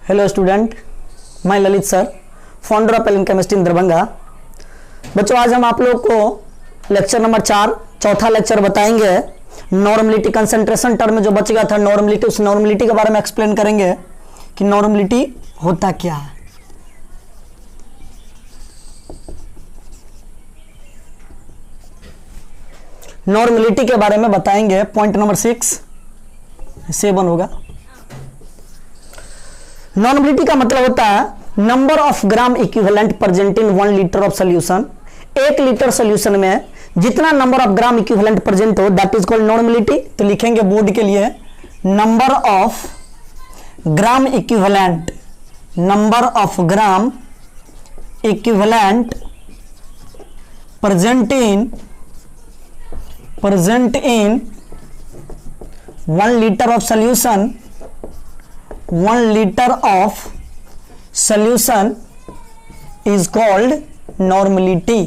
Hello student, मैं Lalit sir, founder of Elin chemistry in Darbhanga. बच्चों, आज हम आप लोग को लेक्चर नंबर 4 चौथा लेक्चर बताएंगे। नॉर्मलिटी कंसंट्रेशन टर्म में जो बच गया था नॉर्मलिटी, उस नॉर्मलिटी के बारे में एक्सप्लेन करेंगे कि नॉर्मलिटी होता क्या है। नॉर्मलिटी के बारे में बताएंगे। पॉइंट नंबर 7 होगा। नॉर्मलिटी का मतलब होता है number of gram equivalent present in 1 litre of solution. 1 litre solution में जितना number of gram equivalent present हो दैट इज कॉल्ड नॉर्मलिटी। तो लिखेंगे बोर्ड के लिए number of gram equivalent, number of gram equivalent present in 1 litre of solution, 1 litre of solution is called normality.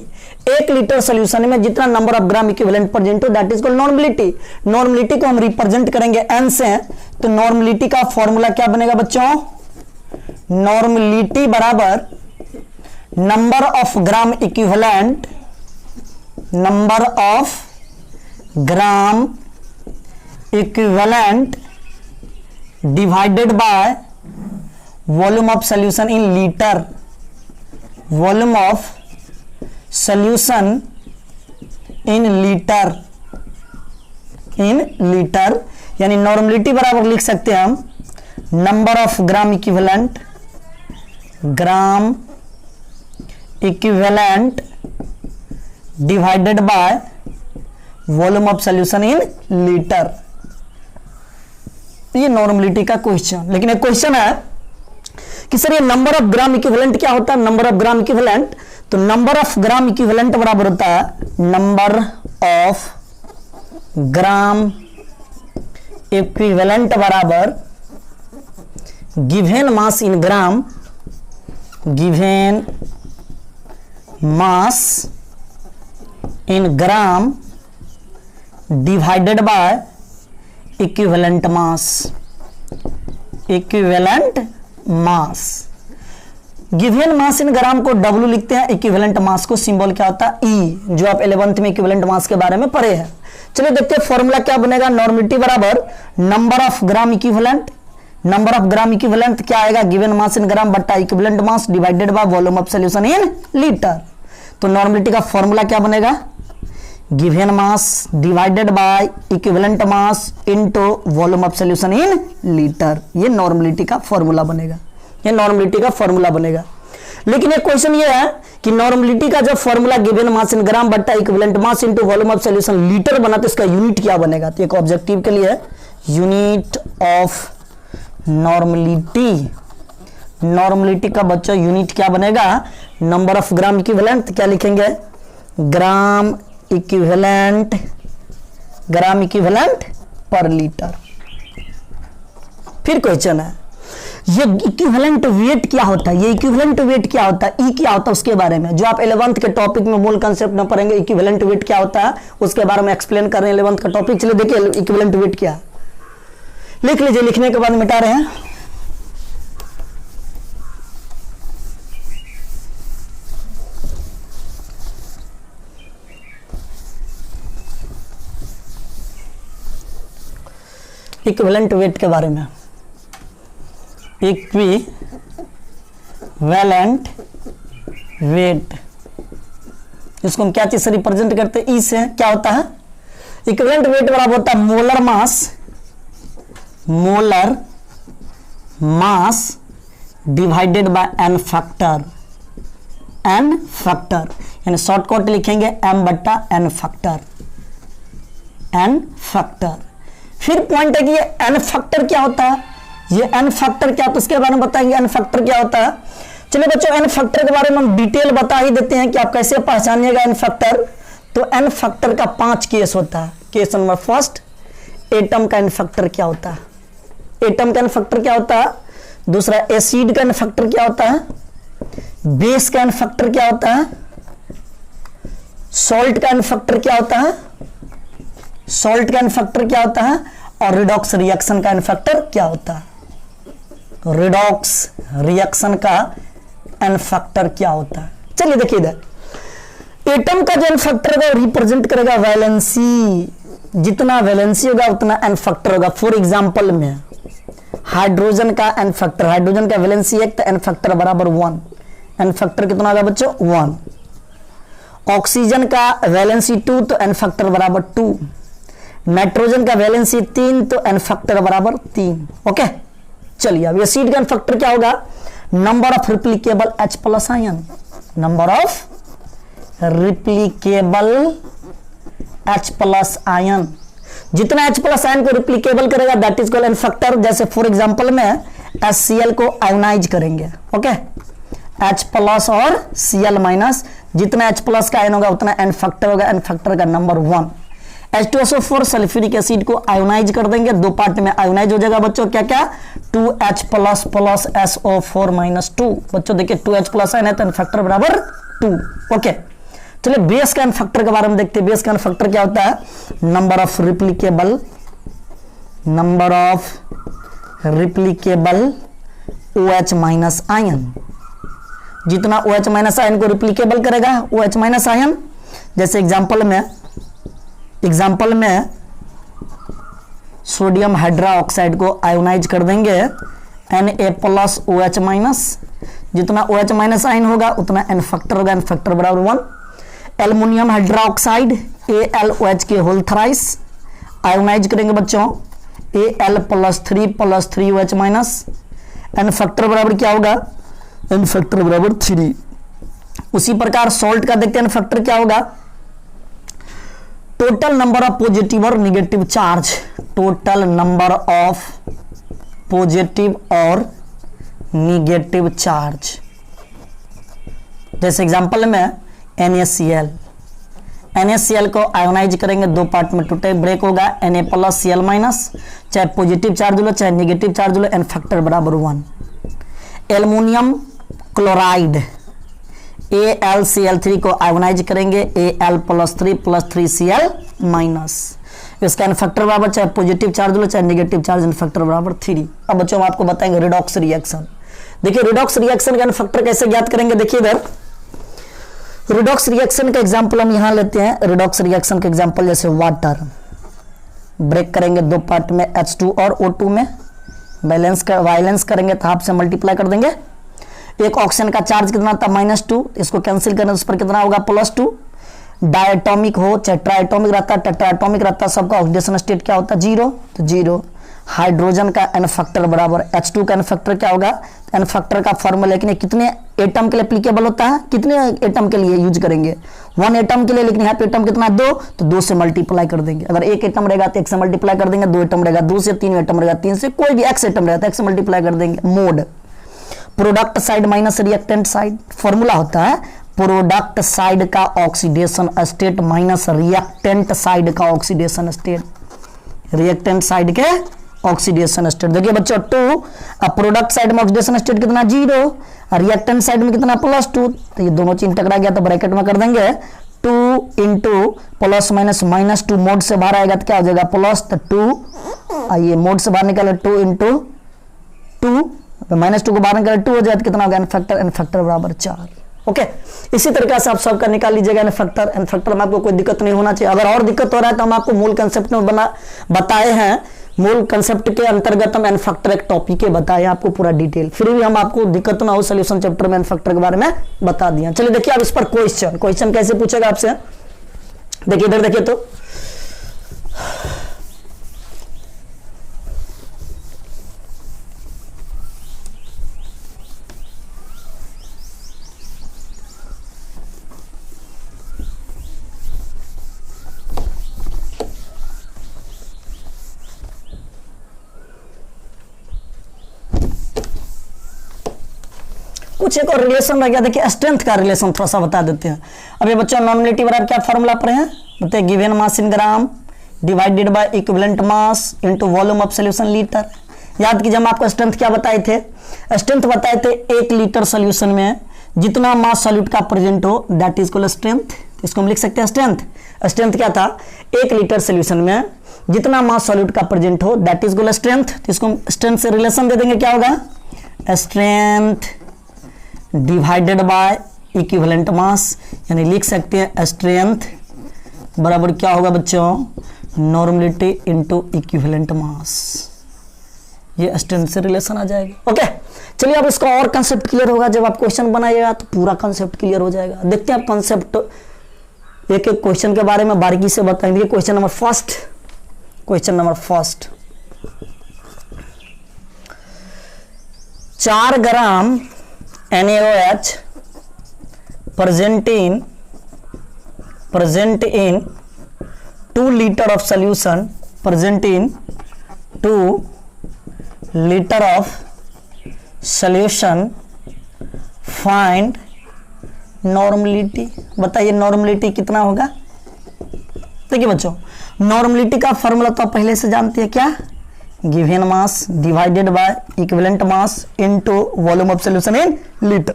1 litre solution में जितना number of gram equivalent present हो that is called normality. Normality को हम represent करेंगे n से। तो normality का formula क्या बनेगा बच्चों? नॉर्मलिटी बराबर number of gram equivalent, number of gram equivalent divided by volume of solution in litre, volume of solution in litre. यानी नॉर्मलिटी बराबर लिख सकते हैं हम number of gram equivalent divided by volume of solution in litre. ये normality का question. लेकिन एक क्वेश्चन है कि सर ये नंबर ऑफ ग्राम इक्विवेलेंट क्या होता है? नंबर ऑफ ग्राम इक्विवेलेंट, तो नंबर ऑफ ग्राम इक्विवेलेंट बराबर होता है नंबर ऑफ ग्राम इक्विवेलेंट बराबर given mass in gram, given mass in gram divided by equivalent mass, equivalent mass. Given mass in gram को W लिखते हैं, equivalent mass को symbol क्या होता है E, जो आप 11th में इक्विवेलेंट मास के बारे में पढ़े हैं। चलिए देखते हैं फॉर्मूला क्या बनेगा। नॉर्मलिटी बराबर number of gram equivalent, number of gram equivalent क्या आएगा? गिवन मास इन ग्राम बट्टा equivalent mass divided by volume of solution in litre. तो नॉर्मलिटी का फॉर्मूला क्या बनेगा? Given mass divided by equivalent mass into volume of solution in litre. ये normality का formula बनेगा, ये नॉर्मलिटी का फॉर्मूला बनेगा। लेकिन एक क्वेश्चन ये है कि नॉर्मलिटी का जब फॉर्मूला गिवन मास इन ग्राम बट्टा equivalent mass into volume of solution litre बना तो इसका यूनिट क्या बनेगा? तो एक ऑब्जेक्टिव के लिए यूनिट ऑफ नॉर्मलिटी, नॉर्मलिटी का बच्चा यूनिट क्या बनेगा? नंबर ऑफ ग्राम इक्विवेलेंट क्या लिखेंगे? ग्राम इक्विवेलेंट पर लीटर। फिर क्वेश्चन है ये इक्विवेलेंट वेट क्या होता है? ये इक्विवेलेंट वेट क्या होता है? ई क्या होता है उसके बारे में, जो आप 11th के टॉपिक में मूल कंसेप्ट में पढ़ेंगे। इक्विवेलेंट वेट क्या होता है उसके बारे में एक्सप्लेन कर रहे हैं 11th का टॉपिक। चलिए देखिए इक्विवेलेंट वेट क्या है, लिख लीजिए। लिखने के बाद मिटा रहे हैं। इक्विवेलेंट वेट के बारे में, इक्विवेलेंट वेट, इसको हम क्या चीज से रिप्रेजेंट करते हैं? ई से। क्या होता है? इक्विवेलेंट वेट बराबर होता है molar mass divided by n factor, यानी शॉर्टकट लिखेंगे m बट्टा n फैक्टर। फिर पॉइंट है कि ये n फैक्टर क्या होता है? ये n फैक्टर क्या, तो उसके बारे में बताएंगे n फैक्टर क्या होता है। चलिए बच्चों n फैक्टर के बारे में हम डिटेल बता ही देते हैं कि आप कैसे पहचानिएगा n फैक्टर। तो n फैक्टर का 5 केस होता है। केस नंबर फर्स्ट, एटम का n फैक्टर क्या होता है? एटम का n फैक्टर क्या होता है? दूसरा एसिड का n फैक्टर क्या होता है? बेस का n फैक्टर क्या होता है? सॉल्ट का n फैक्टर क्या होता है? सॉल्ट का एन फैक्टर क्या होता है और रिडॉक्स रिएक्शन का एन फैक्टर क्या होता है। रिडॉक्स रिएक्शन का एन फैक्टर क्या होता है। चलिए देखिए इधर, एटम का जो एन फैक्टर होगा रिप्रेजेंट करेगा वैलेंसी, जितना वैलेंसी होगा उतना एन फैक्टर होगा। फॉर एग्जांपल में हाइड्रोजन का एन फैक्टर, हाइड्रोजन का वैलेंसी 1 तो एन फैक्टर बराबर 1, एन फैक्टर कितना होगा बच्चों 1। ऑक्सीजन का वैलेंसी 2 तो एन फैक्टर बराबर 2, नाइट्रोजन का वैलेंसी 3 तो एन फैक्टर बराबर 3। ओके, चलिए अब एसिड का एन फैक्टर क्या होगा, number of replaceable H plus ion, number of replaceable H plus ion, जितना H प्लस आयन को रिप्लिकेबल करेगा that is called n factor. जैसे फॉर एग्जांपल में HCl को आयोनाइज करेंगे, ओके, H प्लस और Cl माइनस, जितना H प्लस का आयन होगा उतना एन फैक्टर होगा, एन फैक्टर का नंबर 1। H2SO4 सल्फ्यूरिक एसिड को आयोनाइज कर देंगे, दो पार्ट में आयोनाइज हो जाएगा बच्चों, क्या क्या 2H plus plus SO4 minus 2। बच्चों देखिए 2H प्लस आयन है तो एन फैक्टर बराबर 2। ओके, चलिए बेस का एन फैक्टर के बारे में देखते हैं। बेस का एन फैक्टर क्या होता है, number of replaceable OH minus ion, जितना OH माइनस आयन को रिप्लिकेबल करेगा OH माइनस आयन। जैसे एग्जाम्पल में सोडियम हाइड्रोक्साइड को आयोनाइज कर देंगे Na प्लस OH माइनस, जितना OH माइनस आयन होगा उतना एन फैक्टर होगा, एन फैक्टर बराबर 1। एल्युमिनियम हाइड्रोक्साइड AlOH के होल थ्राइस आयोनाइज करेंगे बच्चों, Al plus 3 OH minus, n factor बराबर क्या होगा, एन फैक्टर बराबर 3। उसी प्रकार सॉल्ट का देखते हैं एन फैक्टर क्या होगा, टोटल नंबर ऑफ पॉजिटिव और negative charge, total number of positive और निगेटिव चार्ज। जैसे एग्जांपल में NaCl को आयोनाइज करेंगे, दो पार्ट में टूटे ब्रेक होगा, Na प्लस Cl माइनस, चाहे पॉजिटिव चार्ज लो चाहे निगेटिव चार्ज लो, एन फैक्टर बराबर 1। एल्युमिनियम क्लोराइड AlCl3 को आयोनाइज करेंगे, Al प्लस 3 Cl माइनस, इसका एन फैक्टर बराबर चाहे पॉजिटिव चार्ज लो चाहे नेगेटिव चार्ज, एन फैक्टर बराबर 3। अब बच्चों हम आपको बताएंगे रिडॉक्स रिएक्शन। देखिए रिडॉक्स रिएक्शन का एन फैक्टर कैसे ज्ञात करेंगे, देखिए इधर रिडॉक्स रिएक्शन का एग्जांपल हम यहां लेते हैं। रिडॉक्स रिएक्शन का एग्जांपल जैसे वाटर ब्रेक करेंगे दो पार्ट में H2 और O2 में, वायलेंस करेंगे तो हाफ से मल्टीप्लाई कर देंगे। एक ऑक्सीजन का चार्ज कितना था -2, इसको कैंसिल करने उस पर कितना होगा +2। डायटोमिक हो चाहे ट्राइटोमिक रहता, टेट्राटोमिक रहता, सबका ऑक्सीडेशन स्टेट क्या होता 0, तो 0। हाइड्रोजन का एन फैक्टर बराबर H2 का एन फैक्टर क्या होगा, एन फैक्टर का फॉर्मूला लेकिन कितने एटम के लिए एप्लीकेबल होता है, कितने एटम के लिए यूज करेंगे 1 एटम के लिए, लेकिन यहाँ पे एटम कितना 2, तो 2 से मल्टीप्लाई कर देंगे। अगर एक एटम रहेगा तो 1 से मल्टीप्लाई कर देंगे, 2 एटम रहेगा 2 से, 3 एटम रहेगा 3 से, कोई भी x एटम रहेगा तो 1 से मल्टीप्लाई कर देंगे। Mode product side minus reactant side, formula होता है प्रोडक्ट साइड का oxidation state minus reactant side का ऑक्सीडेशन स्टेट, रिएक्टेंट साइड के ऑक्सीडेशन स्टेट। देखिए बच्चों 2, अब प्रोडक्ट साइड में ऑक्सीडेशन स्टेट कितना 0 और रिएक्टेंट साइड में कितना +2, तो ये दोनों चीज टकरा गया तो ब्रैकेट में कर देंगे 2 इंटू प्लस माइनस -2, मोड से बाहर आएगा तो क्या हो जाएगा प्लस, तो 2 आइए मोड से बाहर निकाले 2 इंटू 2, -2 को बाहर निकाले 2 हो जाए तो कितना होगा एन फैक्टर बराबर 4। ओके, इसी तरीके से आप सबका निकाल लीजिएगा एन फैक्टर में आपको कोई दिक्कत नहीं होना चाहिए। अगर और दिक्कत हो रहा है तो हम आपको मूल कंसेप्ट में बताए हैं, मूल कंसेप्ट के अंतर्गत हम एन फैक्टर एक टॉपिक के बताए आपको पूरा डिटेल, फिर भी हम आपको दिक्कत ना हो सॉल्यूशन चैप्टर में एन फैक्टर के बारे में बता दिया। चलिए देखिए अब इस पर क्वेश्चन कैसे पूछेगा आपसे, देखिए इधर देखिए तो कुछ एक और रिलेशन रह गया। देखिए स्ट्रेंथ का रिलेशन थोड़ा सा बता देते हैं। अब ये बच्चों नॉमिनेटिव बराबर क्या फॉर्मूला पर है, बताइए given mass in gram divided by equivalent mass into volume of solution litre. याद कीजिए हम आपको स्ट्रेंथ क्या बताए थे, स्ट्रेंथ बताए थे 1 लीटर सॉल्यूशन में जितना मास सॉल्यूट का प्रेजेंट हो दैट इज कॉल्ड स्ट्रेंथ। इसको हम लिख सकते हैं स्ट्रेंथ क्या था, 1 लीटर सॉल्यूशन में जितना मास सॉल्यूट का प्रेजेंट हो दैट इज कॉल्ड स्ट्रेंथ। तो इसको स्ट्रेंथ से रिलेशन दे देंगे क्या होगा, स्ट्रेंथ डिवाइडेड बाय इक्विवेलेंट मास, यानी लिख सकते हैं स्ट्रेंथ बराबर क्या होगा बच्चों, नॉर्मलिटी इनटू इक्विवेलेंट मास। ये स्ट्रेंथ से रिलेशन आ जाएगा। ओके, चलिए अब इसका और कंसेप्ट क्लियर होगा। जब आप क्वेश्चन बनाइएगा तो पूरा कंसेप्ट क्लियर हो जाएगा। देखते हैं आप कंसेप्ट, एक एक क्वेश्चन के बारे में बारीकी से बताएंगे। Question number first, 4 gram NaOH present in 2 liter of solution, present in 2 liter of solution, find normality. बताइए नॉर्मलिटी कितना होगा। देखिए बच्चों, नॉर्मलिटी का फॉर्मूला तो आप पहले से जानते हैं, क्या, given mass divided by equivalent mass into volume of solution in litre.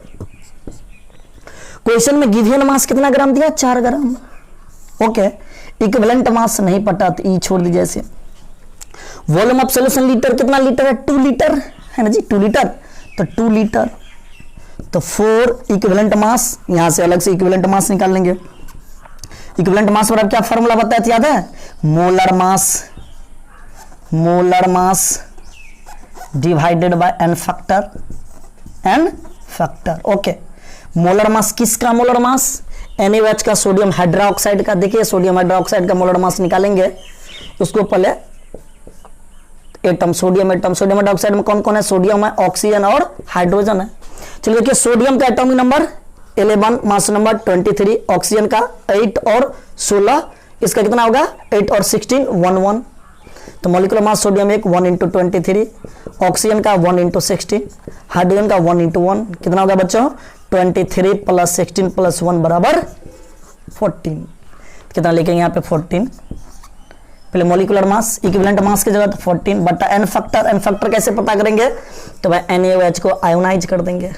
Question में गिवन मास कितना ग्राम दिया, 4 ग्राम। ओके, इक्विवेलेंट मास नहीं पता तो ई छोड़ दीजिए ऐसे। वॉल्यूम ऑफ सॉल्यूशन लीटर कितना लीटर है, 2 लीटर है ना जी, 2 लीटर, तो 2 लीटर तो 4 इक्विवेलेंट मास, यहां से अलग से इक्विवेलेंट मास निकाल लेंगे। इक्विवेलेंट मास पर अब क्या फॉर्मूला बताया था, याद है, molar mass divided by n factor. Okay, molar mass किसका, मोलर मास NaOH का, सोडियम हाइड्रोक्साइड का। देखिए सोडियम हाइड्रोक्साइड का मोलर मास निकालेंगे, उसको पहले एटम, सोडियम हाइड्रोक्साइड में कौन कौन है, सोडियम है, ऑक्सीजन और हाइड्रोजन है। चलिए देखिए, सोडियम का atomic number 11, mass number 23, oxygen का 8 और 16, इसका कितना होगा 8 और 16 11। तो molecular mass sodium 1 into 23, oxygen का 1 इंटू 16, हाइड्रोजन का 1 इंटू 1, कितना होगा बच्चों 23 प्लस 16 प्लस 1 बराबर 14। कितना लिखेंगे यहाँ पे 14। पहले मॉलिक्यूलर मास, इक्विवेलेंट मास की जगह तो 14 बटा एन फैक्टर कैसे पता करेंगे, तो भाई NaOH को आयोनाइज कर देंगे।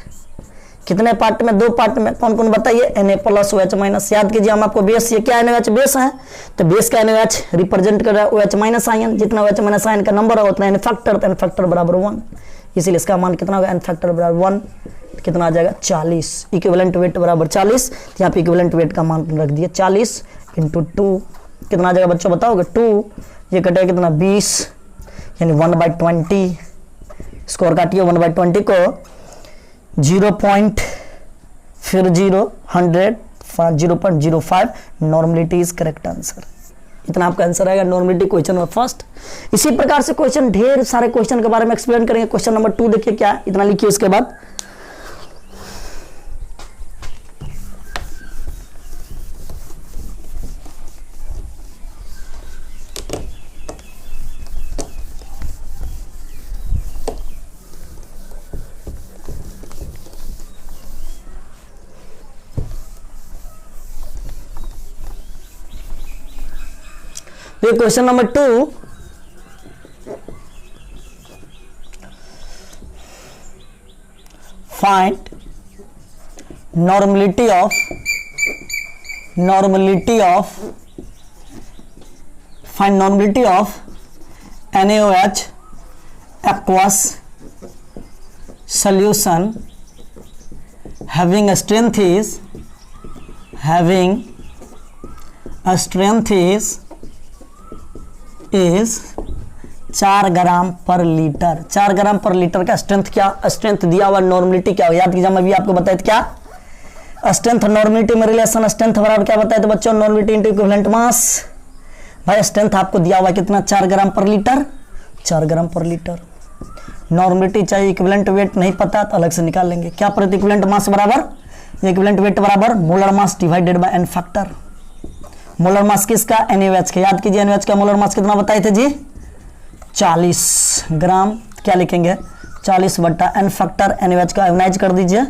कितने पार्ट में, 2 पार्ट में, कौन कौन बताइए, Na प्लस OH माइनस। याद कीजिए हम आपको बेस, ये क्या NaOH बेस है, तो बेस का NaOH रिप्रेजेंट कर रहा है OH माइनस आयन, जितना OH माइनस आयन का नंबर है उतना एन फैक्टर बराबर 1, इसीलिए इसका मान कितना होगा, एन फैक्टर बराबर 1, कितना आ जाएगा 40। इक्विवेलेंट वेट बराबर 40, यहाँ पे इक्विवेलेंट वेट का मान रख दिया 40 इंटू 2, कितना आ जाएगा बच्चों बताओगे, 2, ये कटेगा कितना 20, यानी 1/20। इसको और काटिए, 1/20 को 0 फिर 0 100 0.05, नॉर्मलिटी इज करेक्ट आंसर। इतना आपका आंसर आएगा नॉर्मलिटी क्वेश्चन नंबर फर्स्ट। इसी प्रकार से क्वेश्चन, ढेर सारे क्वेश्चन के बारे में एक्सप्लेन करेंगे। क्वेश्चन नंबर 2 देखिए क्या, इतना लिखिए, उसके बाद question number 2, find normality of NaOH aqueous solution having a strength is 4 ग्राम पर लीटर। 4 ग्राम पर लीटर का स्ट्रेंथ, क्या स्ट्रेंथ दिया हुआ, नॉर्मलिटी क्या हो, याद कीजिए, मैं भी आपको बताया था क्या, स्ट्रेंथ नॉर्मलिटी में रिलेशन, स्ट्रेंथ बराबर क्या बताया था बच्चों, नॉर्मलिटी इनटू इक्विवेलेंट मास। भाई स्ट्रेंथ आपको दिया हुआ कितना, 4 ग्राम पर लीटर, 4 ग्राम पर लीटर। नॉर्मलिटी चाहिए, इक्विवेलेंट वेट नहीं पता तो अलग से निकाल लेंगे, क्या प्रति इक्विवेलेंट मास बराबर, इक्विवेलेंट वेट बराबर molar mass divided by n factor. Molar mass किसका, NaOH का। याद कीजिए NaOH का मोलर मास कितना बताए थे जी, 40 ग्राम। क्या लिखेंगे, 40 बट्टा एन फैक्टर, NaOH का आयोनाइज कर दीजिए,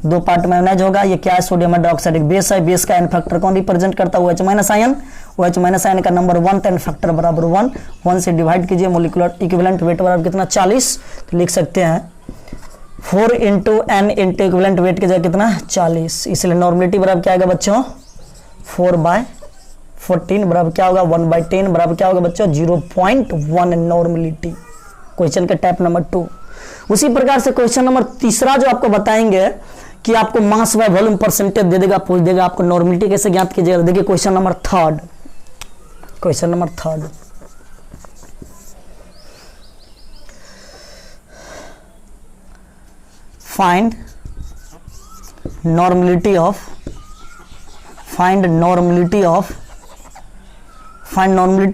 2 पार्ट में आयोनाइज होगा। ये क्या है, सोडियम हाइड्रोक्साइड एक बेस है, बेस का एन फैक्टर कौन रिप्रेजेंट करता है, OH minus ion. OH minus ion का नंबर 1, तो एन फैक्टर बराबर 1, 1 से डिवाइड कीजिए, मोलिकुलर इक्विवेलेंट वेट बराबर कितना 40, तो लिख सकते हैं 4 into n into equivalent weight की जगह कितना 40, इसलिए नॉर्मलिटी बराबर क्या आएगा बच्चों 4/14 बराबर क्या होगा 1/10 बराबर क्या होगा बच्चों 0.1 नॉर्मलिटी। क्वेश्चन का टाइप नंबर 2। उसी प्रकार से क्वेश्चन नंबर तीसरा जो आपको बताएंगे कि आपको मास बाय वॉल्यूम परसेंटेज दे देगा, पूछ देगा आपको नॉर्मलिटी कैसे ज्ञात कीजिएगा। देखिए question number third, question number third, find normality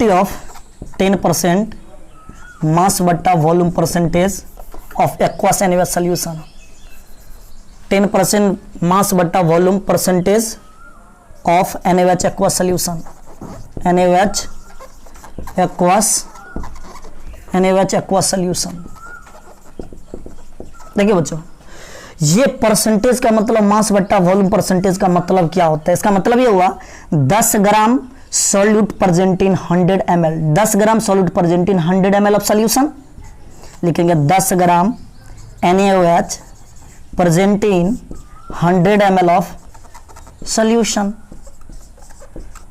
of 10% मास बट्टा volume percentage of aqueous NaOH solution. 10% मास बट्टा volume percentage of NaOH aqueous solution, NaOH aqueous solution. देखिए बच्चों, ये परसेंटेज का मतलब मास बट्टा वॉल्यूम परसेंटेज का मतलब क्या होता है? इसका मतलब ये हुआ 10 gram solute present in 100 ml, 10 gram solute present in 100 ml of solution. लिखेंगे 10 gram NaOH present in 100 ml of solution.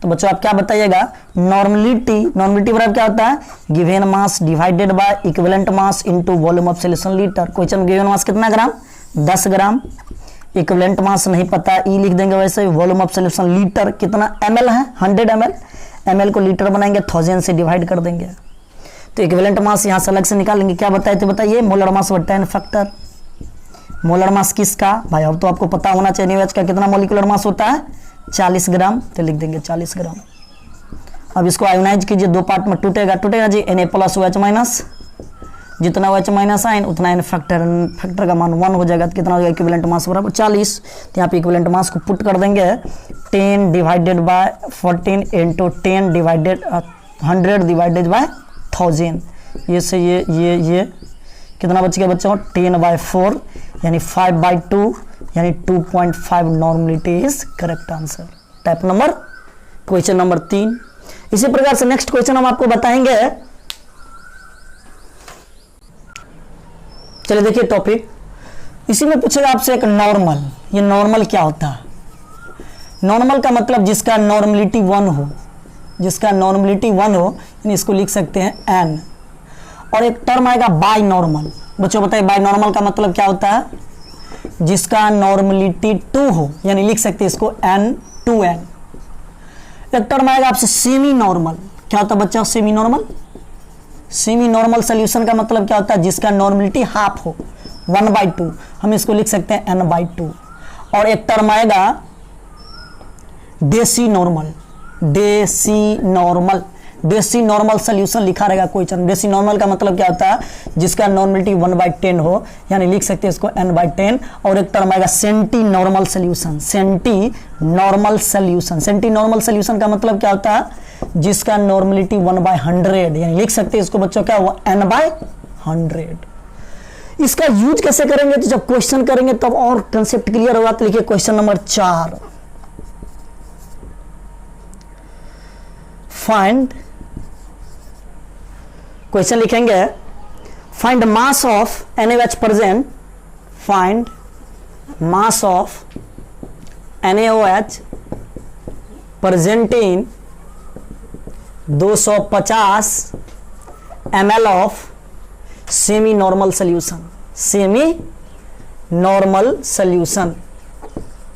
तो बच्चों आप क्या बताइएगा? नॉर्मलिटी बराबर क्या होता है? Given mass divided by equivalent mass into volume of solution litre. Question given mass कितना ग्राम? 10 ग्राम। इक्विवेलेंट मास नहीं पता, ई लिख देंगे वैसे। वॉल्यूम ऑफ सॉल्यूशन लीटर कितना ml है? 100 ml। ml को लीटर बनाएंगे, 1000 से डिवाइड कर देंगे। तो इक्विवेलेंट मास यहां से अलग से निकालेंगे। क्या बताए थे? बताइए मोलर मास बट्टा एन फैक्टर। मोलर मास किसका? भाई अब तो आपको पता होना चाहिए NaOH का कितना मोलिकुलर मास होता है? 40 ग्राम। तो लिख देंगे 40 ग्राम। अब इसको आयोनाइज कीजिए, दो पार्ट में टूटेगा जी। Na प्लस OH माइनस, जितना OH माइनस आयन उतना एन फैक्टर का मान 1 हो जाएगा। तो कितना हो जाएगा? इक्विवेलेंट मास बराबर 40। तो यहाँ पे इक्विवेलेंट मास को पुट कर देंगे 10 divided by 14 into 10 divided 100 divided by 1000। ये से ये कितना बच गया बच्चों? 10/4 यानी 5/2 यानी 2.5 normality is correct answer. Type number question number 3। इसी प्रकार से नेक्स्ट क्वेश्चन हम आपको बताएंगे। चलिए देखिए टॉपिक, इसी में पूछेगा आपसे एक नॉर्मल। ये नॉर्मल क्या होता है? नॉर्मल का मतलब जिसका नॉर्मलिटी 1 हो, जिसका नॉर्मलिटी 1 हो, यानी इसको लिख सकते हैं n। और एक टर्म आएगा बाय नॉर्मल। बच्चों बताइए बाय नॉर्मल का मतलब क्या होता है? जिसका नॉर्मलिटी 2 हो, यानी लिख सकते हैं इसको n2n। एक टर्म आएगा आपसे सेमी नॉर्मल। क्या होता है बच्चा semi normal? Semi normal solution का मतलब क्या होता है? जिसका नॉर्मलिटी हाफ हो, 1/2। हम इसको लिख सकते हैं n/2। और एक टर्म आएगा decinormal. Decinormal solution लिखा रहेगा क्वेश्चन। डेसी नॉर्मल का मतलब क्या होता है? जिसका नॉर्मलिटी 1/10 हो, यानी लिख सकते हैं इसको n/10। और एक टर्म आएगा centinormal solution. Centinormal solution का मतलब क्या होता है? जिसका नॉर्मलिटी 1/100, यानी लिख सकते हैं इसको बच्चों क्या हुआ? n/100। इसका यूज कैसे करेंगे? तो जब क्वेश्चन करेंगे तब तो और कंसेप्ट क्लियर होगा। तो लिखिए क्वेश्चन नंबर 4, फाइंड, क्वेश्चन लिखेंगे find mass of NaOH present, find mass of NaOH present in 250 ml of semi normal solution. Semi normal solution,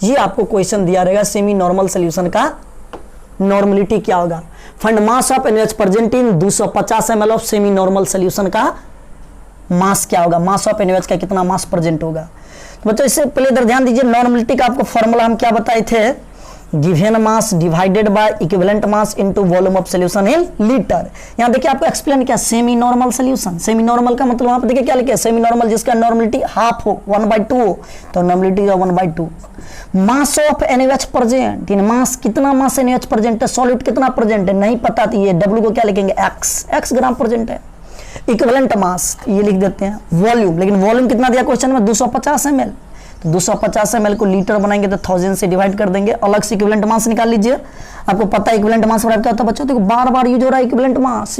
ये आपको क्वेश्चन दिया रहेगा। सेमी नॉर्मल सॉल्यूशन का नॉर्मलिटी क्या होगा? Find mass of NaOH present in 250 ml of semi normal solution का मास क्या होगा? मास ऑफ NaOH का कितना मास प्रेजेंट होगा? तो बच्चों इससे पहले इधर ध्यान दीजिए, नॉर्मलिटी का आपको फॉर्मूला हम क्या बताए थे? Given mass divided by equivalent mass into volume of solution in litre. यहां देखिए आपको एक्सप्लेन किया semi normal solution. Semi normal का मतलब वहां पे देखिए क्या लिखा है? सेमी नॉर्मल जिसका नॉर्मलिटी हाफ हो, 1/2 हो, तो नॉर्मलिटी का 1/2। मास ऑफ NaOH प्रेजेंट, इन मास कितना मास NaOH प्रेजेंट है? सॉल्यूट कितना प्रेजेंट है? नहीं पता, तो ये W को क्या लिखेंगे? x ग्राम प्रेजेंट है। इक्विवेलेंट मास ये लिख देते हैं। वॉल्यूम, लेकिन वॉल्यूम कितना दिया क्वेश्चन में? 250 ml। तो 250 ml को लीटर बनाएंगे तो 1000 से डिवाइड कर देंगे। अलग से इक्विवेलेंट मास निकाल लीजिए। आपको पता है इक्विवेलेंट मास बराबर क्या होता है बच्चों? देखो बार बार यूज हो रहा है equivalent mass,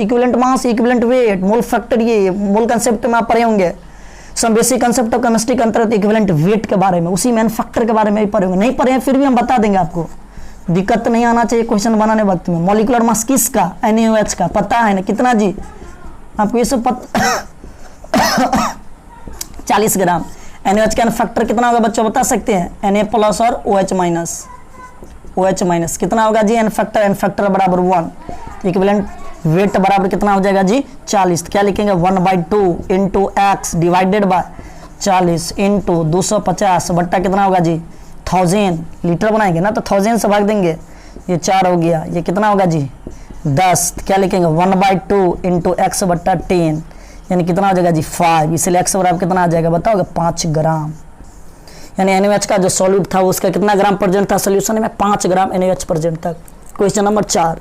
equivalent weight, mole factor. ये मोल कंसेप्ट में आप पढ़े होंगे। Some basic concept of chemistry के अंतर्गत इक्विवेलेंट वेट के बारे में, उसी मैन फैक्टर के बारे में भी पढ़े होंगे। नहीं पढ़े हैं फिर भी हम बता देंगे आपको, दिक्कत नहीं आना चाहिए क्वेश्चन बनाने वक्त में। मॉलिक्यूलर मास किसका? NaOH का। पता है ना कितना जी? आपको ये सब 40 ग्राम। NaOH का फैक्टर कितना होगा बच्चों बता सकते हैं? Na प्लस और OH माइनस, OH माइनस कितना होगा जी? एन फैक्टर बराबर 1। इक्विवेलेंट वेट बराबर कितना हो जाएगा जी? 40। तो क्या लिखेंगे? 1/2 into x divided by 40 into 250 बट्टा कितना होगा जी? 1000। लीटर बनाएंगे ना तो 1000 से भाग देंगे, ये 4 हो गया, ये कितना होगा जी? 10। तो क्या लिखेंगे? 1/2 इंटू एक्स बट्टा 10 यानी कितना हो जाएगा जी? 5। इसलिए एक्स बराबर कितना आ जाएगा बताओगे? 5 ग्राम। यानी NaOH का जो सॉल्यूट था उसका कितना ग्राम प्रेजेंट था सोल्यूशन में? 5 ग्राम NaOH प्रेजेंट था। Question number 4।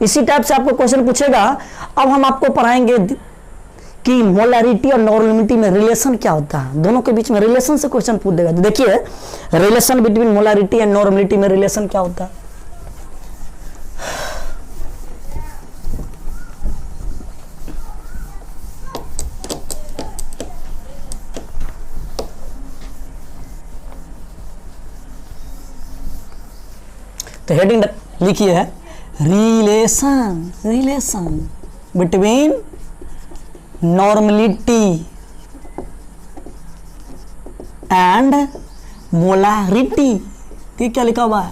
इसी टाइप से आपको क्वेश्चन पूछेगा। अब हम आपको पढ़ाएंगे कि मोलैरिटी और नॉर्मलिटी में रिलेशन क्या होता है, दोनों के बीच में रिलेशन से क्वेश्चन पूछ देगा। देखिए relation between molarity and normality में रिलेशन क्या होता है। तो हेडिंग लिखिए है relation between normality and molarity. ये क्या लिखा हुआ है?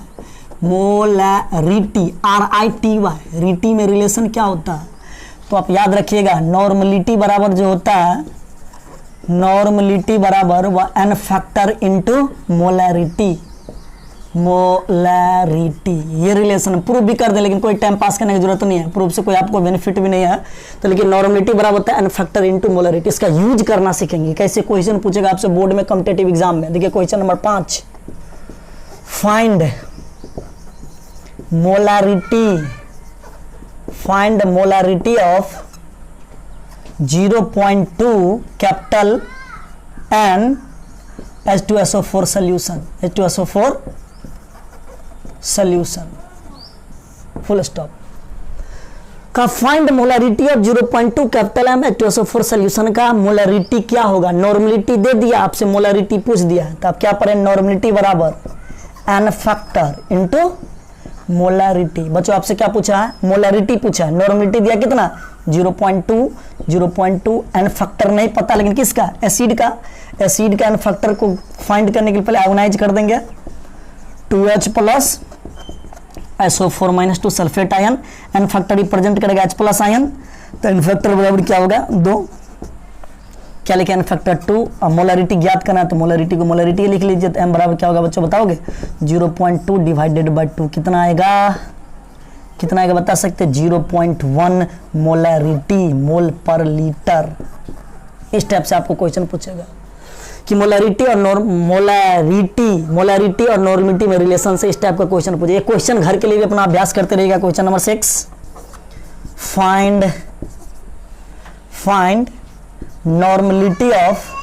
मोलैरिटी, RITY, रिटी में रिलेशन क्या होता है? तो आप याद रखिएगा नॉर्मलिटी बराबर जो होता है, नॉर्मलिटी बराबर वह n factor into molarity. Molarity ये रिलेशन प्रूफ भी कर दे, लेकिन कोई टाइम पास करने की जरूरत नहीं है, प्रूफ से कोई आपको बेनिफिट भी नहीं है। तो लेकिन नॉर्मलिटी बराबर होता है n फैक्टर इनटू मोलैरिटी। इसका यूज करना सीखेंगे। कैसे क्वेश्चन पूछेगा आपसे बोर्ड में कॉम्पिटिटिव एग्जाम में। देखिए question number 5, find molarity of 0.2 capital N H2SO4 solution, H2SO4 solution, full stop. का find molarity of 0.2 capital M H2SO4 solution का मोलैरिटी क्या होगा? नॉर्मलिटी दे दिया आपसे, मोलैरिटी पूछ दिया, तो आप क्या पढ़े? नॉर्मलिटी बराबर n फैक्टर इनटू मोलैरिटी। बच्चों आपसे क्या पूछा है? मोलैरिटी पूछा है। नॉर्मलिटी दिया कितना? 0.2 n फैक्टर नहीं पता, लेकिन किसका? एसिड का। एसिड का n फैक्टर को फाइंड करने के लिए पहले आयोनाइज कर देंगे। 2H plus SO4 minus 2 sulphate ion, n factor represent करेगा H प्लस आयन, तो n फैक्टर बराबर क्या होगा? 2। क्या लिखे? n factor 2। अब मोलैरिटी ज्ञात करना है तो मोलैरिटी को मोलैरिटी लिख लीजिए। तो m बराबर क्या होगा बच्चों बताओगे? 0.2 डिवाइडेड बाय 2 कितना आएगा? कितना आएगा बता सकते? 0.1 मोलैरिटी, मोल पर लीटर। इस टाइप से आपको क्वेश्चन पूछेगा कि मोलैरिटी और नॉर्मलिटी में रिलेशन से इस टाइप का क्वेश्चन पूछे। ये क्वेश्चन घर के लिए भी अपना अभ्यास करते रहिएगा। Question number 6, find normality of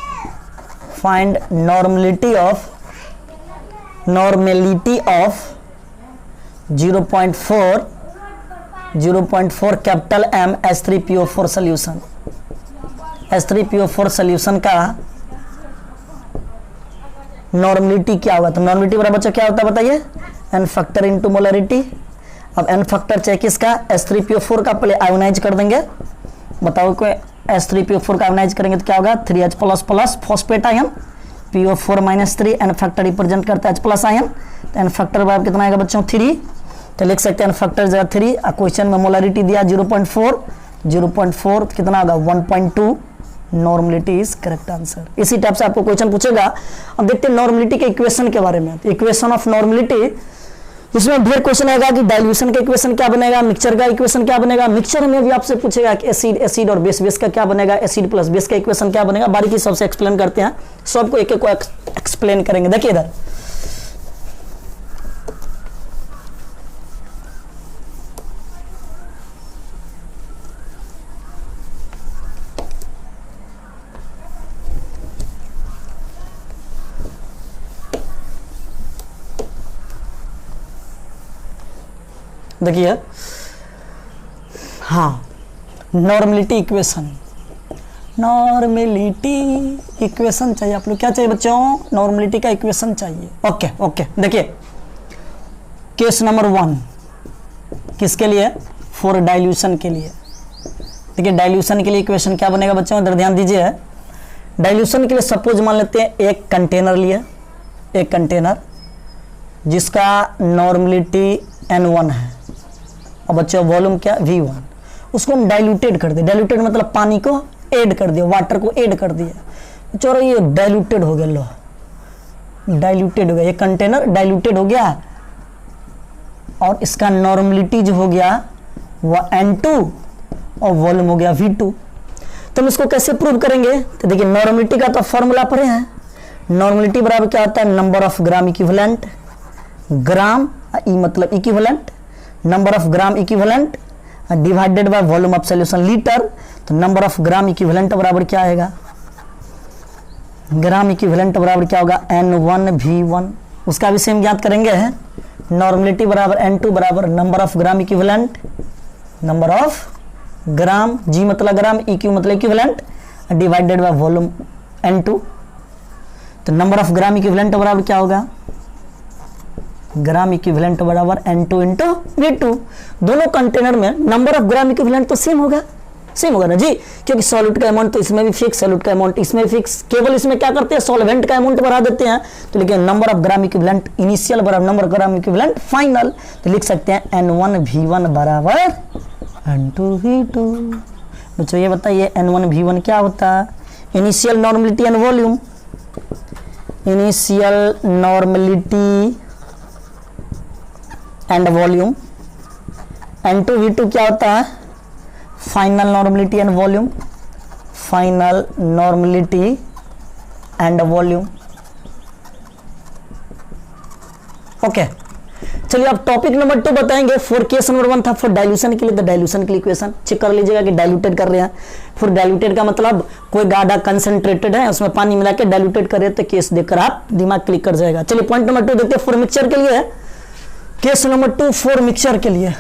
0.4 capital M H3PO4 solution. H3PO4 solution का नॉर्मलिटी क्या होगा? तो नॉर्मलिटी बराबर बच्चों क्या होता है बताइए? n factor into molarity. अब n फैक्टर चाहिए किसका? H3PO4 का, पहले आयोनाइज कर देंगे। बताओ कोई H3PO4 का आयोनाइज करेंगे तो क्या होगा? 3H plus plus phosphate ion, PO4 minus 3, n factor represent करता है H प्लस आयन। तो n फैक्टर बराबर कितना आएगा बच्चों? 3। तो लिख सकते हैं n फैक्टर जगह 3। क्वेश्चन में मोलैरिटी दिया 0.4 कितना होगा? 1.2। Normality is correct answer. इसी टाइप से आपको क्वेश्चन पूछेगा। अब देखते हैं नॉर्मलिटी के इक्वेशन के बारे में। इक्वेशन ऑफ नॉर्मलिटी, इसमें ढेर क्वेश्चन आएगा कि डाइल्यूशन का इक्वेशन क्या बनेगा, मिक्सचर का इक्वेशन क्या बनेगा। मिक्सचर में भी आपसे पूछेगा कि एसिड और बेस का क्या बनेगा, एसिड प्लस बेस का इक्वेशन क्या बनेगा। बारीकी सबसे एक्सप्लेन करते हैं, सबको एक एक को एक्सप्लेन करेंगे। देखिए इधर देखिए, हाँ नॉर्मलिटी इक्वेशन चाहिए आप लोग। क्या चाहिए बच्चों? नॉर्मलिटी का इक्वेशन चाहिए। ओके देखिए केस नंबर 1 किसके लिए? फॉर डाइल्यूशन के लिए। देखिए डाइल्यूशन के लिए इक्वेशन क्या बनेगा बच्चों? इधर ध्यान दीजिए। डाइल्यूशन के लिए सपोज मान लेते हैं एक कंटेनर लिए, एक कंटेनर जिसका नॉर्मलिटी N1 है और बच्चों वॉल्यूम क्या V1, उसको हम डाइल्यूटेड कर दिए। डाइल्यूटेड मतलब पानी को ऐड कर दिया, वाटर को ऐड कर दिया। चलो ये डाइल्यूटेड हो गया, लो डाइल्यूटेड हो गया, ये कंटेनर डाइल्यूटेड हो गया और इसका नॉर्मलिटी जो हो गया वह N2 और वॉल्यूम हो गया V2। तो हम इसको कैसे प्रूव करेंगे? तो देखिए नॉर्मलिटी का तो फॉर्मूला पढ़े हैं। नॉर्मलिटी बराबर क्या होता है? नंबर ऑफ ग्राम इक्विवेलेंट, ग्राम ई मतलब equivalent, number of gram equivalent divided by volume of solution litre. तो नंबर ऑफ ग्राम इक्विवेलेंट बराबर क्या आएगा? ग्राम इक्विवेलेंट बराबर क्या होगा? N1V1। उसका भी सेम ज्ञात करेंगे। नॉर्मलिटी बराबर N2 बराबर number of gram equivalent, number of gram, G मतलब ग्राम, EQ मतलब equivalent divided by volume N2। तो नंबर ऑफ ग्राम इक्विवेलेंट बराबर क्या होगा? ग्राम इक्विवेलेंट बराबर N2 इंटू V2। दोनों कंटेनर में नंबर ऑफ ग्राम इक्विवेलेंट तो सेम होगा, सेम होगा ना जी, क्योंकि सॉल्यूट का अमाउंट तो इसमें भी फिक्स, सॉल्यूट का अमाउंट इसमें फिक्स, केवल इसमें क्या करते हैं सॉल्वेंट का अमाउंट बढ़ा देते हैं। तो लेकिन number of gram equivalent initial बराबर number of gram equivalent final. तो लिख सकते हैं N1V1 बराबर N2V2। बच्चों ये बताइए N1V1 क्या होता है? Initial normality and volume, initial normality and volume. N2V2 क्या होता है? Final normality and volume, final normality and volume. Okay, चलिए अब टॉपिक नंबर 2 बताएंगे। फॉर केस नंबर 1 था फॉर डाइल्यूशन के लिए, तो डाइल्यूशन के लिए इक्वेशन चेक कर लीजिएगा कि डाइल्यूटेड कर रहे हैं। फॉर डाइल्यूटेड का मतलब कोई गाढ़ा कंसंट्रेटेड है, उसमें पानी मिला के डाइल्यूटेड कर रहे हैं, तो केस देखकर आप दिमाग क्लिक कर जाएगा। चलिए पॉइंट नंबर 2 देखते हैं। फॉर मिक्सचर के लिए, केस नंबर 2 फॉर मिक्सचर के लिए।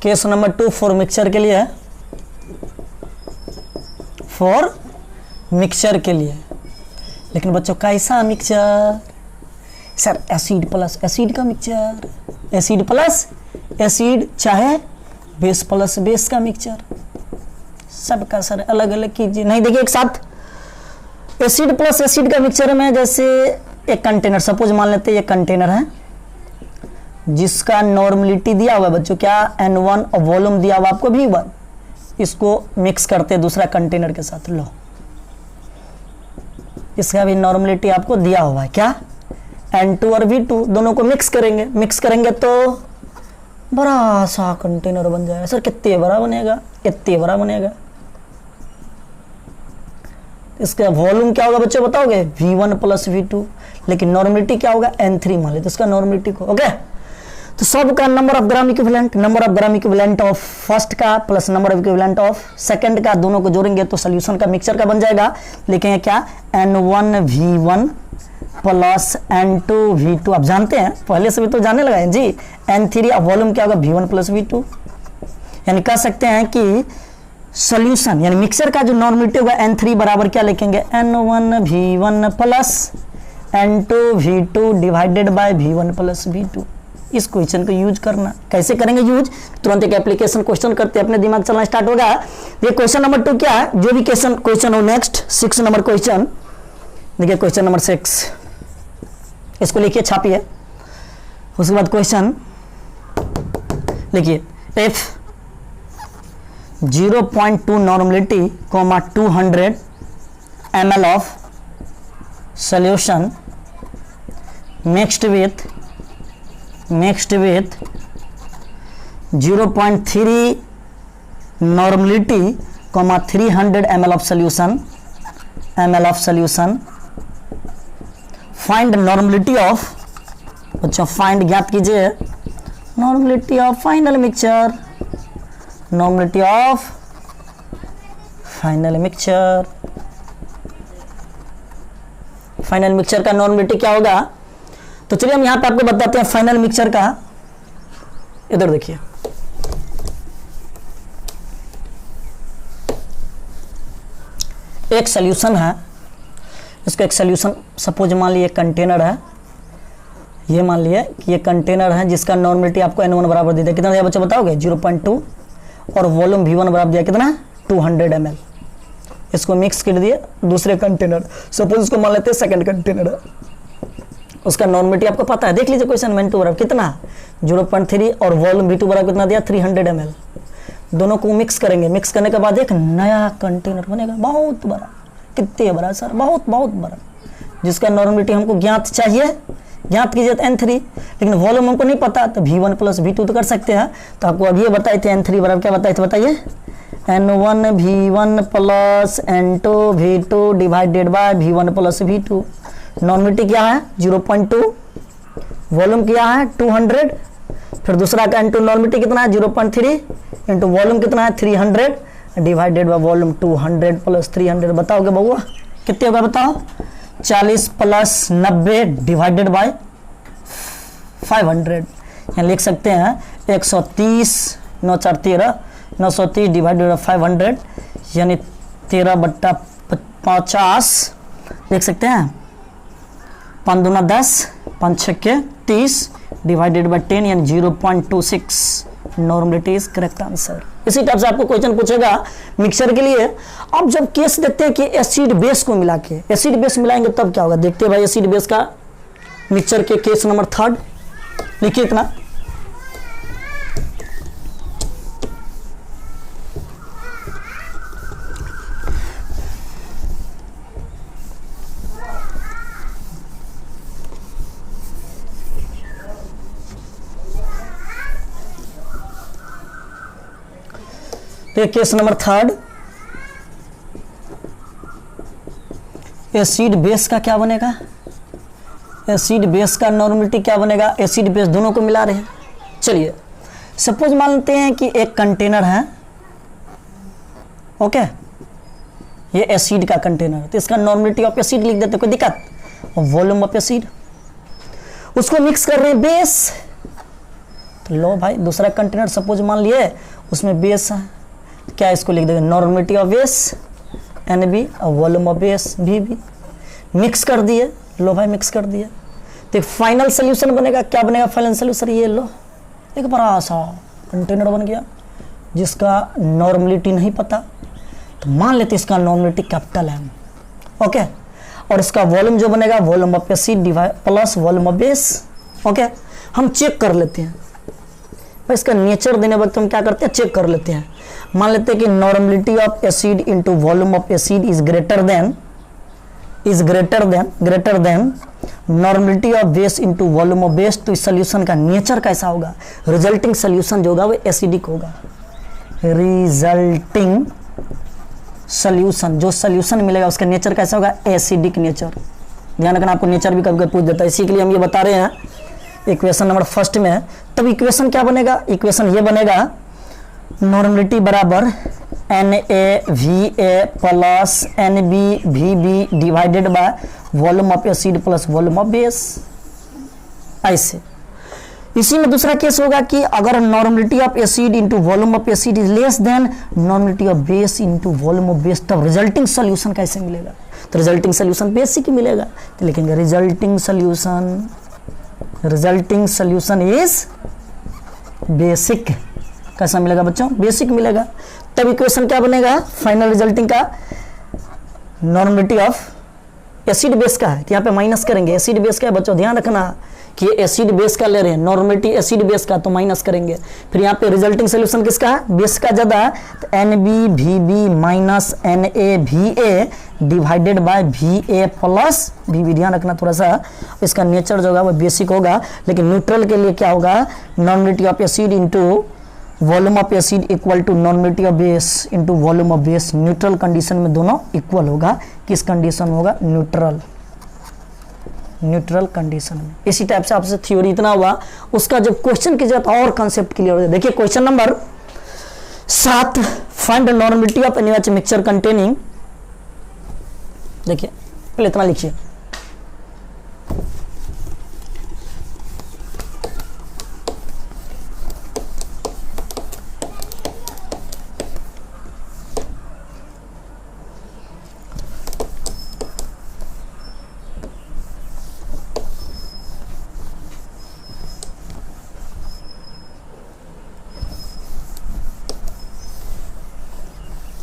केस नंबर 2 फॉर मिक्सचर के लिए है, फॉर मिक्सचर के लिए। लेकिन बच्चों कैसा mixture? Sir acid plus acid का मिक्सचर, एसिड प्लस एसिड चाहे बेस प्लस बेस का मिक्सचर, सबका सर अलग अलग कीजिए। नहीं देखिए एक साथ एसिड प्लस एसिड का मिक्सचर में, जैसे एक कंटेनर सपोज मान लेते हैं, ये कंटेनर है जिसका नॉर्मलिटी दिया हुआ है बच्चों क्या? N1 और वॉल्यूम दिया हुआ आपको V1। इसको मिक्स करते हैं दूसरा कंटेनर के साथ, लो इसका भी नॉर्मलिटी आपको दिया हुआ है क्या? N2 और V2 दोनों को मिक्स करेंगे, मिक्स करेंगे तो बड़ा सा कंटेनर बन जाएगा। सर कितने बड़ा बनेगा? इतने बड़ा बनेगा। इसका वॉल्यूम क्या होगा बच्चों बताओगे? V1 plus V2। लेकिन नॉर्मलिटी क्या होगा? N3 मान लेते इसका नॉर्मलिटी को। ओके, तो सब का number of gram equivalent, number of gram equivalent of first का plus number of equivalent of second का, दोनों को जोड़ेंगे तो सोल्यूशन का मिक्सचर का बन जाएगा। लिखेंगे क्या? N1V1 plus N2V2। आप जानते हैं, पहले से भी तो जानने लगा है जी। N3 और वॉल्यूम क्या होगा? V1 plus V2। यानी कह सकते हैं कि सोल्यूशन यानी मिक्सचर का जो नॉर्मलिटी होगा N3 बराबर क्या लिखेंगे? N1V1 plus N2V2 divided by V1 plus V2। इस क्वेश्चन को यूज करना, कैसे करेंगे यूज? तुरंत एक एप्लीकेशन क्वेश्चन करते अपने दिमाग चलना स्टार्ट होगा। ये क्वेश्चन नंबर 2 क्या है? जो भी क्वेश्चन हो नेक्स्ट 6 नंबर क्वेश्चन देखिए, क्वेश्चन नंबर 6 इसको लिखिए, छापिए। उसके बाद क्वेश्चन लिखिए, F 0.2 normality, 200 ml of solution mixed with 0.3 normality, 300 ml of solution. Find normality of, अच्छा फाइंड ज्ञात कीजिए normality of final mixture, normality of final mixture. Final mixture का नॉर्मलिटी क्या होगा? तो चलिए हम यहां पे आपको बताते हैं फाइनल मिक्सचर का। इधर देखिए, एक सॉल्यूशन है इसको एक सोल्यूशन, सपोज मान लिए कंटेनर है, ये मान लिए कि ये कंटेनर है जिसका नॉर्मलिटी आपको N1 बराबर दे दिया, कितना दिया बच्चों बताओगे 0.2, और वॉल्यूम V1 बराबर दिया कितना 200 ml। इसको मिक्स कर दिए दूसरे कंटेनर, सपोज इसको मान लेते हैं सेकंड कंटेनर है, उसका नॉर्मलिटी आपको पता है, देख लीजिए क्वेश्चन में, N2 बराबर कितना 0.3 और वॉल्यूम V2 बराबर कितना दिया 300 ml। दोनों को मिक्स करेंगे, मिक्स करने के बाद एक नया कंटेनर बनेगा बहुत बड़ा। कितने बड़ा सर? बहुत बहुत बड़ा, जिसका नॉर्मलिटी हमको ज्ञात चाहिए, ज्ञात कीजिए तो N3, लेकिन वॉल्यूम हमको नहीं पता तो V1 प्लस V2 तो कर सकते हैं। तो आपको अभी ये बताए थे N3 बराबर क्या बताए थे बताइए, N1 V1 plus N2 V2 divided by V1 plus V2। Normality क्या है 0.2, वॉल्यूम क्या है 200, फिर दूसरा का N2 नॉर्मलिटी कितना है 0.3 इंटू वॉल्यूम कितना है 300 डिवाइडेड बाय वॉल्यूम 200 प्लस 300। बताओगे बउआ कितने होगा बताओ, 40 प्लस 90 डिवाइडेड बाय 500, यहाँ लिख सकते हैं 130, 9 4 13, 930 डिवाइडेड बाय 500 यानी 13/50 लिख सकते हैं, 5 दूना 10, 5 छक्के 30 डिवाइडेड बाय 10 यानी 0.26। Normality is correct answer. इसी टाइप से आपको क्वेश्चन पूछेगा मिक्सचर के लिए। अब जब केस देखते हैं कि एसिड बेस को मिला के, एसिड बेस मिलाएंगे तब क्या होगा, देखते हैं भाई एसिड बेस का मिक्सचर के केस नंबर 3 लिखिए इतना, तो केस नंबर 3, एसिड बेस का क्या बनेगा, एसिड बेस का नॉर्मलिटी क्या बनेगा, एसिड बेस दोनों को मिला रहे हैं। चलिए सपोज मानते हैं कि एक कंटेनर है, ओके, ये एसिड का कंटेनर, तो इसका नॉर्मलिटी ऑफ एसिड लिख देते, कोई दिक्कत, और वॉल्यूम ऑफ एसिड, उसको मिक्स कर रहे हैं बेस। तो लो भाई दूसरा कंटेनर सपोज मान लिए उसमें बेस है, क्या इसको लिख देंगे नॉर्मलिटी ऑफ बेस NB और volume of base VB। Mix कर दिए, लो भाई मिक्स कर दिए, तो फाइनल सोल्यूशन बनेगा, क्या बनेगा फाइनल सोल्यूशन, ये लो एक बड़ा सा कंटेनर बन गया जिसका नॉर्मलिटी नहीं पता, तो मान लेते इसका नॉर्मलिटी कैपिटल M, ओके, और इसका वॉल्यूम जो बनेगा volume of acid divide plus volume of base, okay. हम चेक कर लेते हैं, इसका नेचर देने वक्त हम क्या करते हैं चेक कर लेते हैं। मान लेते हैं कि normality of acid into volume of acid is greater than normality of base into volume of base. तो इस सॉल्यूशन का नेचर कैसा होगा, रिजल्टिंग सॉल्यूशन जो होगा वो एसिडिक होगा। रिजल्टिंग सॉल्यूशन, जो सॉल्यूशन मिलेगा उसका नेचर कैसा होगा, एसिडिक नेचर। ध्यान रखना, आपको नेचर भी कभी पूछ देता है, इसी के लिए हम ये बता रहे हैं इक्वेशन नंबर 1 में है। तब इक्वेशन क्या बनेगा, इक्वेशन ये बनेगा नॉर्मलिटी बराबर NaVa plus NbVb divided by volume of acid plus volume of base, ऐसे। इसी में दूसरा केस होगा कि अगर normality of acid into volume of acid is less than normality of base into volume of base, तब resulting solution कैसे मिलेगा, तो रिजल्टिंग सॉल्यूशन बेसिक ही मिलेगा, तो लिखेंगे रिजल्टिंग सॉल्यूशन इज बेसिक। कैसा मिलेगा बच्चों, बेसिक मिलेगा। तब इक्वेशन क्या बनेगा फाइनल रिजल्टिंग का, नॉर्मलिटी ऑफ एसिड बेस का है, यहाँ पे माइनस करेंगे, एसिड बेस का है बच्चों, ध्यान रखना कि ये एसिड बेस का ले रहे हैं, नॉर्मलिटी एसिड बेस का, तो माइनस करेंगे। फिर यहाँ पे रिजल्टिंग सोल्यूशन किसका है, बेस का ज्यादा है, तो NbVb minus NaVa divided by Va plus Vb। ध्यान रखना थोड़ा सा, इसका नेचर जो होगा वो बेसिक होगा, लेकिन न्यूट्रल के लिए क्या होगा, normality of acid into volume of acid equal to normality of base into volume of base. Neutral condition में दोनों इक्वल होगा, किस कंडीशन में होगा, न्यूट्रल कंडीशन में। इसी टाइप से आपसे थ्योरी इतना हुआ, उसका जब क्वेश्चन की जरूरत और कंसेप्ट क्लियर हो जाए। देखिए question number 7, find normality of any mixture containing, देखिए पहले इतना लिखिए,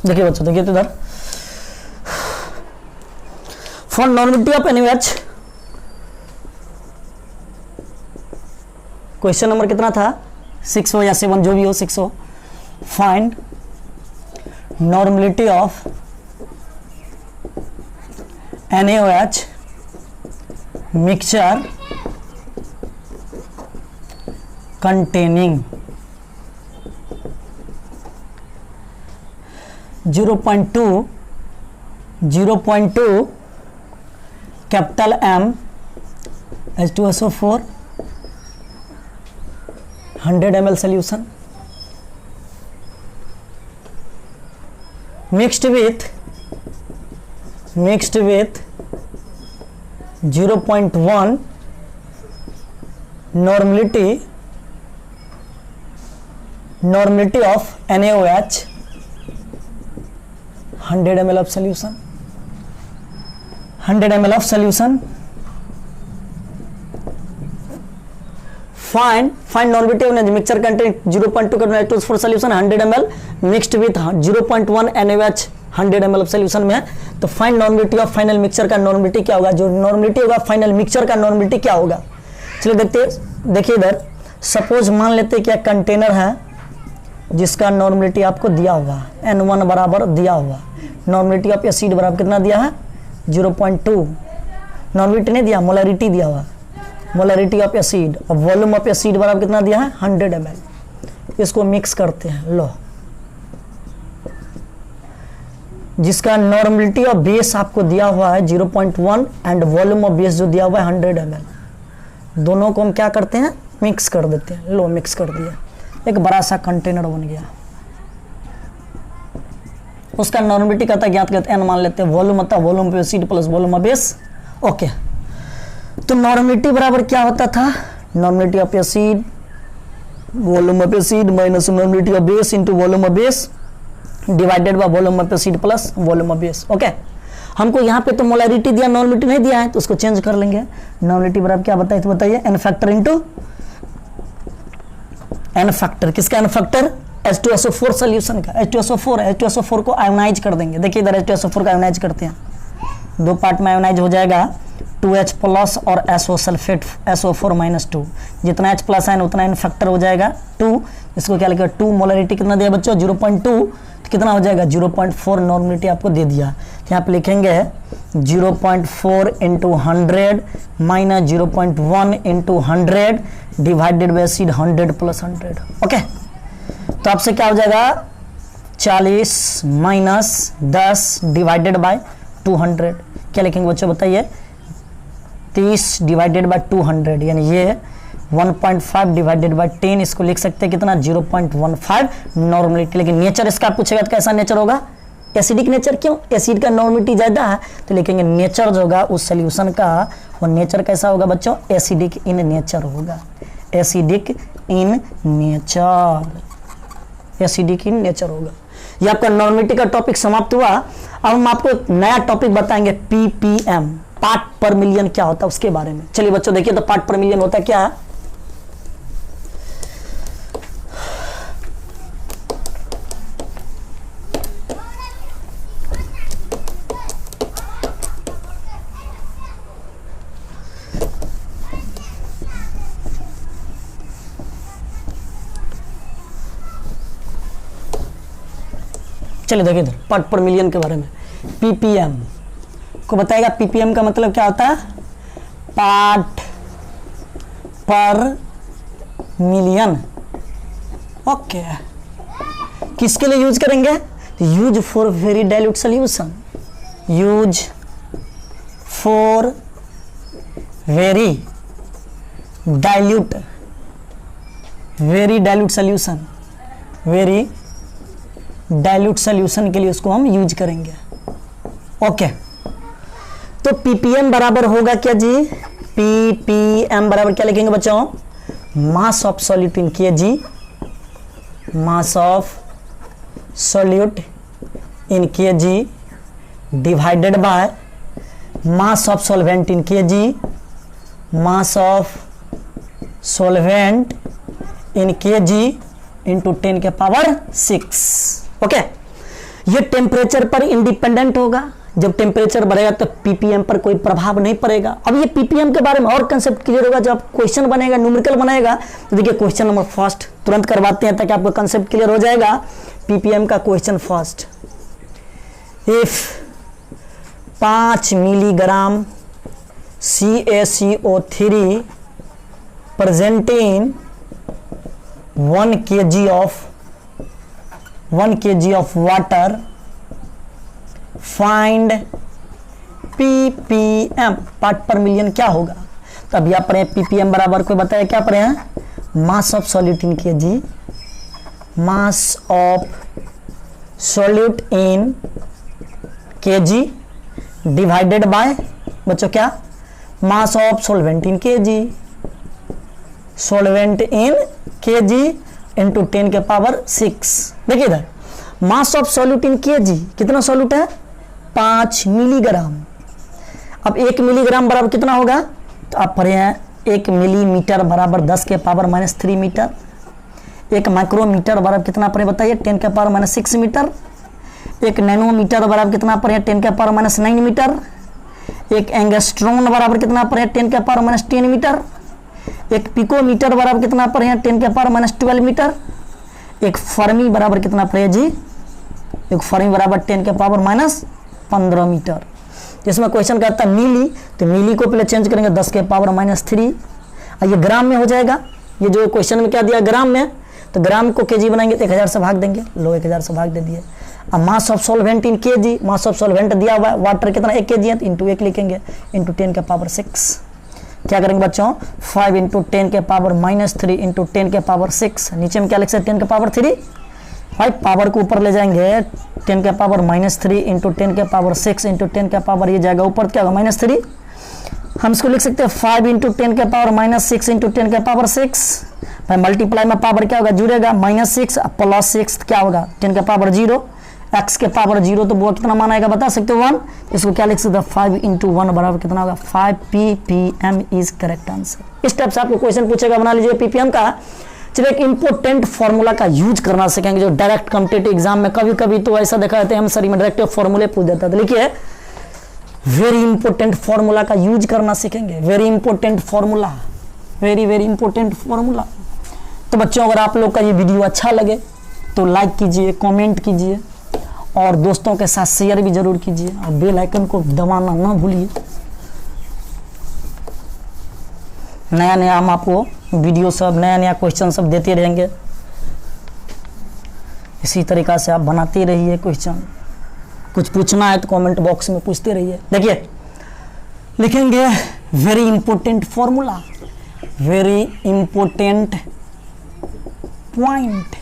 देखिए बच्चों, देखिए तो इधर for normality of NaOH question number कितना था, 6 हो या 7 जो भी हो, 6 हो। Find normality of NaOH mixture containing 0.2 capital M H2SO4 100 ml solution mixed with 0.1 normality of NaOH 100 ml of solution, 100 ml of solution. Find normality of mixture contain 0.2 for solution 100 ml mixed with 0.1 NaOH 100 ml of solution में है। तो find normality of final mixture का normality क्या होगा, जो normality होगा final mixture का normality क्या होगा। चलिए देखिए इधर सपोज मान लेते क्या कंटेनर है जिसका नॉर्मेलिटी आपको दिया हुआ N1 बराबर दिया हुआ, नॉर्मेलिटी ऑफ एसिड बराबर कितना दिया है 0.2, नॉर्मेलिटी नहीं दिया, मोलरिटी दिया हुआ, मोलरिटी ऑफ एसिड, और वॉल्यूम ऑफ एसिड बराबर कितना दिया है 100 ml। इसको मिक्स करते हैं, लो जिसका नॉर्मेलिटी ऑफ बेस आपको दिया हुआ है 0.1 एंड वॉल्यूम ऑफ बेस जो दिया हुआ है 100 ml, दोनों को हम क्या करते हैं मिक्स कर देते हैं। लो मिक्स कर दिया, एक बड़ा सा कंटेनर बन गया, उसका नॉर्मेलिटी कहता है ज्ञात करते हैं, N मान लेते हैं, वॉल्यूम होता है volume of acid plus volume of base. Okay, तो नॉर्मेलिटी बराबर क्या होता था, normality of acid volume of acid minus normality of base into volume of base divided by volume of acid plus volume of base. Okay, हमको यहाँ पे तो molarity दिया, नॉर्मेलिटी नहीं दिया है, तो उसको चेंज कर लेंगे। नॉर्मेलिटी बराबर क्या बताइए, तो बताइए N factor into N factor, किसका N फैक्टर H2SO4 सॉल्यूशन का, H2SO4 को आयोनाइज कर देंगे। देखिए इधर H2SO4 को आयोनाइज करते हैं, दो पार्ट में आयोनाइज हो जाएगा, 2H प्लस और SO सल्फेट SO4 माइनस 2, जितना H प्लस आयन उतना N फैक्टर हो जाएगा 2। इसको क्या लिखा 2, मोलरिटी कितना दिया बच्चों 0.2, तो कितना हो जाएगा 0.4 नॉर्मेलिटी आपको दे दिया। तो यहाँ पे लिखेंगे 0.4 into 100 minus 0.1 into 100 divided by acid 100 plus 100। Okay, तो आपसे क्या हो जाएगा 40 माइनस 10 डिवाइडेड बाय 200, क्या लिखेंगे बच्चों बताइए 30 डिवाइडेड बाय 200, यानी ये 1.5 डिवाइडेड बाय 10, इसको लिख सकते हैं कितना 0.15 नॉर्मेलिटी। लेकिन नेचर इसका पूछेगा तो कैसा नेचर होगा, एसिडिक नेचर, क्यों एसिड का नॉर्मेलिटी ज्यादा है, तो लिखेंगे नेचर जो होगा उस सोल्यूशन का वो नेचर कैसा होगा बच्चों, एसिडिक इन नेचर होगा, acidic in nature, acidic in nature होगा। ये आपका नॉर्मेलिटी का टॉपिक समाप्त हुआ। अब हम आपको एक नया टॉपिक बताएंगे ppm, पार्ट पर मिलियन क्या होता है उसके बारे में। चलिए बच्चों देखिए, तो पार्ट पर मिलियन होता है क्या है, चलिए देखिए इधर पार्ट पर मिलियन के बारे में, ppm को बताएगा। ppm का मतलब क्या होता है, पार्ट पर मिलियन। ओके, किसके लिए यूज करेंगे, use for very dilute solution, use for very dilute solution, very dilute solution के लिए उसको हम यूज करेंगे। ओके, तो ppm बराबर होगा क्या जी, ppm बराबर क्या लिखेंगे बच्चों, mass of solute in kg, mass of solute in kg divided by mass of solvent in kg, mass of solvent in kg into 10 के पावर 6। ओके, ये टेम्परेचर पर इंडिपेंडेंट होगा। जब टेम्परेचर बढ़ेगा तो पीपीएम पर कोई प्रभाव नहीं पड़ेगा। अब ये पीपीएम के बारे में और कंसेप्ट क्लियर होगा जब क्वेश्चन बनेगा, न्यूमेरिकल बनेगा। तो देखिए क्वेश्चन नंबर फर्स्ट तुरंत करवाते हैं ताकि आपको कंसेप्ट क्लियर हो जाएगा। पीपीएम का question first, if 5 milligram CaCO3 present in 1 kg of water, find ppm part पर मिलियन क्या होगा। तो अब यहाँ पर ppm बराबर कोई बताया क्या पढ़े हैं, mass of solute in kg, mass of solute in kg divided by बच्चों क्या, mass of solvent in kg, solvent in kg into 10 के पावर 6। देखिए इधर mass of solute in kg कितना सॉल्यूट है, 5 मिलीग्राम। अब 1 मिलीग्राम बराबर कितना होगा, तो आप पढ़े हैं 1 मिलीमीटर बराबर 10 के पावर -3 मीटर। 1 माइक्रोमीटर बराबर कितना पढ़े बताइए, 10 के पावर -6 मीटर। 1 नैनोमीटर बराबर कितना पढ़े, 10 के पावर -9 मीटर। 1 एंगस्ट्रॉन बराबर कितना पढ़े, 10 के पावर -10 मीटर। 1 पिकोमीटर बराबर कितना पढ़े, 10 के पावर -12 मीटर। 1 फर्मी बराबर कितना पढ़े जी, 1 फर्मी बराबर 10 के पावर -15 मीटर। जिसमें क्वेश्चन कहता है मिली, तो मिली को पहले चेंज करेंगे 10 के पावर -3, और ये ग्राम में हो जाएगा। ये जो क्वेश्चन में क्या दिया ग्राम में, तो ग्राम को केजी बनाएंगे तो 1000 से भाग देंगे, लो 1000 से भाग दे दिए। अब mass of solvent in KG, mass of solvent दिया हुआ है, वाटर कितना 1 kg है, तो इंटू 1 लिखेंगे, इंटू 10 के पावर 6। क्या करेंगे बच्चों, 5 इंटू 10 के पावर -3 इंटू 10 के पावर 6। नीचे में क्या लिख सकते हैं, 10 के पावर 3। भाई पावर को ऊपर ले जाएंगे, 10 के पावर -3 इंटू 10 के पावर 6 इंटू 10 के पावर, ये जाएगा ऊपर क्या होगा -3। हम इसको लिख सकते हैं 5 इंटू 10 के पावर -6 इंटू 10 के पावर 6। भाई मल्टीप्लाई में पावर क्या होगा, जुड़ेगा -6 प्लस 6 क्या होगा, 10 के पावर 0। x के पावर 0 तो वो कितना माना बता सकते हो 1। इसको क्या लिख सकते हैं, 5 इंटू 1 बराबर कितना होगा, 5 ppm इज करेक्ट आंसर। इस टाइप से आपको क्वेश्चन पूछेगा, बना लीजिए ppm का। चलिए एक इंपोर्टेंट फॉर्मूला का यूज करना सीखेंगे जो डायरेक्ट कॉम्पिटिटिव एग्जाम में कभी कभी तो ऐसा देखा जाता है हम सर में डायरेक्ट फॉर्मूले पूछ देता है। लिखिए वेरी इंपोर्टेंट फॉर्मूला का यूज करना सीखेंगे, very important formula, very very important formula. तो बच्चों अगर आप लोग का ये वीडियो अच्छा लगे तो लाइक कीजिए, कमेंट कीजिए और दोस्तों के साथ शेयर भी जरूर कीजिए और बेल आइकन को दबाना ना भूलिए। नया नया हम आपको वीडियो सब, नया नया क्वेश्चन सब देते रहेंगे। इसी तरीका से आप बनाते रहिए क्वेश्चन। कुछ पूछना है तो कमेंट बॉक्स में पूछते रहिए। देखिए लिखेंगे very important formula, very important point,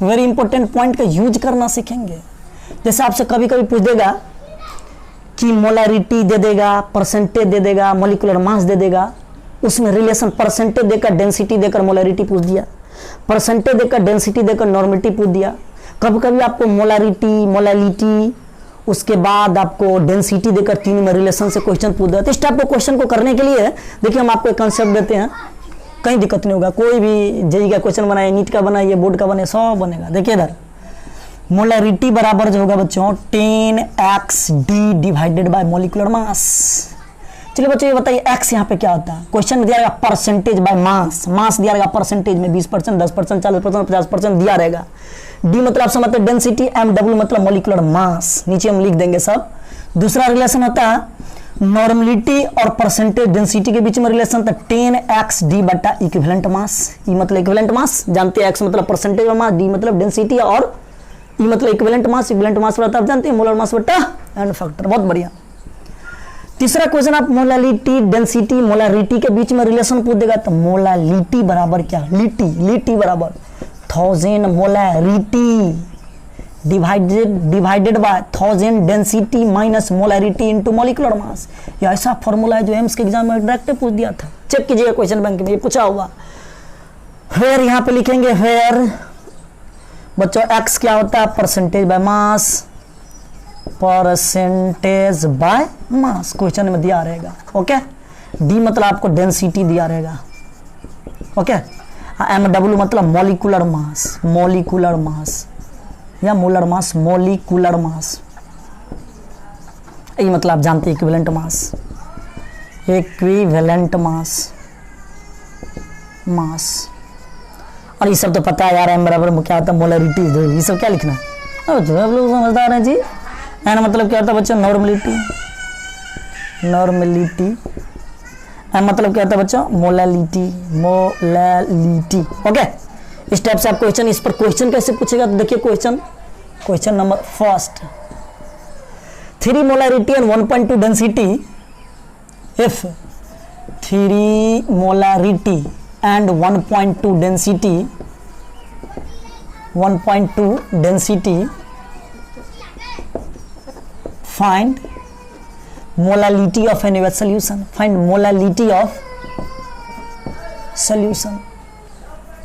very important point का यूज करना सीखेंगे। जैसे आपसे कभी कभी पूछ देगा कि मोलैरिटी दे देगा, परसेंटेज दे देगा, मॉलिक्यूलर मास दे देगा, उसमें रिलेशन परसेंटेज देकर डेंसिटी देकर मोलैरिटी पूछ दिया, परसेंटेज देकर डेंसिटी देकर नॉर्मेलिटी पूछ दिया। कभी कभी आपको मोलैरिटी, मोलैलिटी, उसके बाद आपको डेंसिटी देकर तीन में रिलेशन से क्वेश्चन पूछ दिया। तो इस टाइप के क्वेश्चन को करने के लिए देखिए हम आपको एक कंसेप्ट देते हैं, कहीं दिक्कत नहीं होगा। कोई भी जेई का क्वेश्चन बनाए, नीट का बनाइए, बोर्ड का बने, सब बनेगा। देखिए इधर मोलैरिटी बराबर जो होगा बच्चों 10xd divided by molecular mass. चलिए बच्चों ये बताइए x यहाँ पे क्या होता है। क्वेश्चन में दिया रहेगा परसेंटेज बाय मास, मास दिया रहेगा परसेंटेज में 20%, 10%, 40%, 50% दिया रहेगा। d मतलब समझते हैं डेंसिटी, mw मतलब मॉलिक्यूलर मास, नीचे हम लिख देंगे सब। दूसरा रिलेशन होता है नॉर्मलिटी और परसेंटेज डेंसिटी के बीच में रिलेशन था 10xd बटा इक्विवेलेंट मास। ई मतलब इक्विवेलेंट मास, जानते हैं x मतलब परसेंटेज मास, d मतलब डेंसिटी और ई मतलब इक्विवेलेंट मास। इक्विवेलेंट मास बता आप जानते हैं मोलर मास बटा एंड फैक्टर। बहुत बढ़िया। तीसरा क्वेश्चन आप मोलैलिटी, डेंसिटी, मोलैरिटी के बीच में रिलेशन पूछ देगा तो मोलैलिटी बराबर क्या, लिटी बराबर 1000 molarity divided by 1000 density minus molarity into molecular mass. ये ऐसा फॉर्मूला है जो एम्स के एग्जाम में डायरेक्ट पूछ दिया था। चेक कीजिएगा क्वेश्चन बैंक में ये पूछा हुआ। फिर यहाँ पे लिखेंगे फिर बच्चों x क्या होता है, percentage by mass, percentage by mass question में दिया रहेगा। ओके, d मतलब आपको डेंसिटी दिया रहेगा। ओके, mw मतलब मॉलिक्यूलर मास, मॉलिक्यूलर मास, या मोलर मास, मोलिकुलर मास, ये मतलब आप जानते हैं इक्विवेलेंट मास, इक्विवेलेंट मास, मास। और ये सब तो पता है यार, m बराबर क्या होता है, मोलरिटी, ये सब क्या लिखना है, अब आप लोग समझदार हैं जी। एन मतलब क्या होता है बच्चों, नॉर्मलिटी, नॉर्मलिटी। एम मतलब क्या होता है बच्चों, मोलालिटी, मोलालिटी। ओके, इस टाइप से आप क्वेश्चन, इस पर क्वेश्चन कैसे पूछेगा तो देखिए question number first, 3 molarity and 1.2 density, if 3 molarity and 1.2 density, 1.2 density, find molality of NaOH solution, find molality of solution,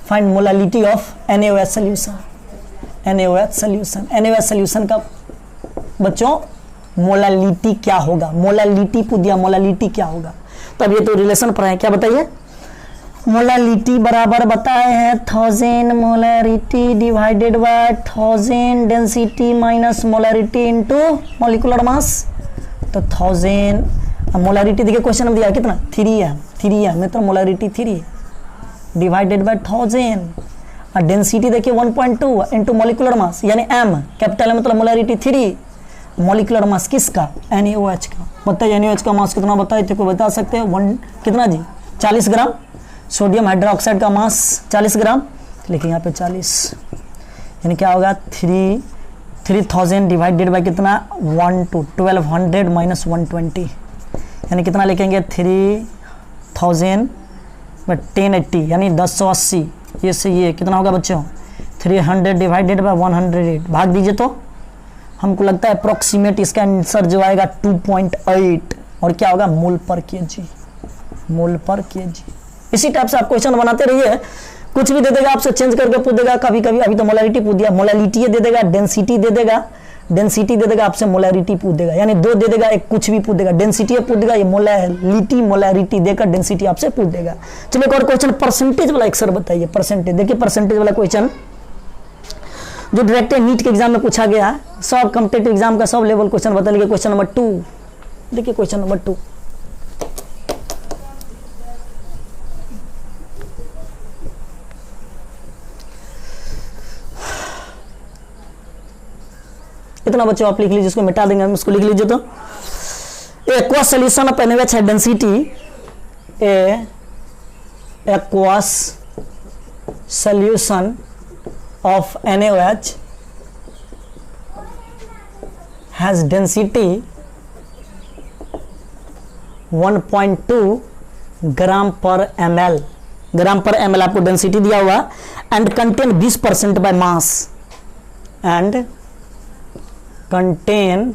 find molality of NaOH solution, NaOH solution, NaOH solution का बच्चों molality क्या होगा, molality पूछ दिया, molality क्या होगा, तब ये तो रिलेशन पर है, क्या बताइए, मोलालिटी बराबर बताए हैं 1000 molarity divided by 1000 density minus molarity into molecular mass, तो 1000 मोलरिटी देखिए क्वेश्चन में दिया कितना 3 है मतलब मोलरिटी 3 डिवाइडेड बाय 1000 और डेंसिटी देखिए 1.2 इनटू मॉलिक्यूलर मास यानी m, कैपिटल है मतलब मोलरिटी 3, मॉलिक्यूलर मास किसका, NaOH का। बताइए NaOH का मास कितना बताइए, तो कोई बता सकते हैं, 1 कितना जी 40 ग्राम, सोडियम हाइड्रोक्साइड का मास 40 ग्राम, लेकिन यहाँ पे 40 यानी क्या होगा 3000 डिवाइडेड बाय कितना 1200 माइनस 120 यानी कितना लिखेंगे 3000 बट 1080 यानी 1080, ये से ये कितना होगा बच्चों 300 डिवाइडेड बाय 108, भाग दीजिए तो हमको लगता है अप्रोक्सीमेट इसका आंसर जो आएगा 2.8 और क्या होगा मोल पर केजी, मोल पर केजी। इसी टाइप से आप क्वेश्चन बनाते रहिए, कुछ भी दे देगा आपसे चेंज करके पूछ देगा, कभी कभी अभी तो मोलरिटी पूछ दिया, मोलालिटी दे देगा, डेंसिटी दे देगा, डेंसिटी दे देगा आपसे मोलरिटी पूछ देगा, यानी 2 दे देगा, एक कुछ भी पूछ देगा, डेंसिटी पूछ देगा, ये मोलालिटी मोलरिटी देकर डेंसिटी आपसे पूछ देगा। चलिए एक और क्वेश्चन परसेंटेज वाला एक सर बताइए, परसेंटेज देखिए, परसेंटेज वाला क्वेश्चन जो डायरेक्ट नीट के एग्जाम में पूछा गया है, सब कॉम्पिटिटिव एग्जाम का सब लेवल क्वेश्चन बता लीजिए। क्वेश्चन नंबर 2 देखिए, क्वेश्चन नंबर 2 इतना बच्चों आप लिख लीजिए, इसको मिटा देंगे हम, इसको लिख लीजिए तो एक्वस सॉल्यूशन ऑफ NaOH है density, aqueous solution of NaOH has density 1.2 ग्राम पर ml, ग्राम पर ml आपको डेंसिटी दिया हुआ, and contain 20% by mass, and contain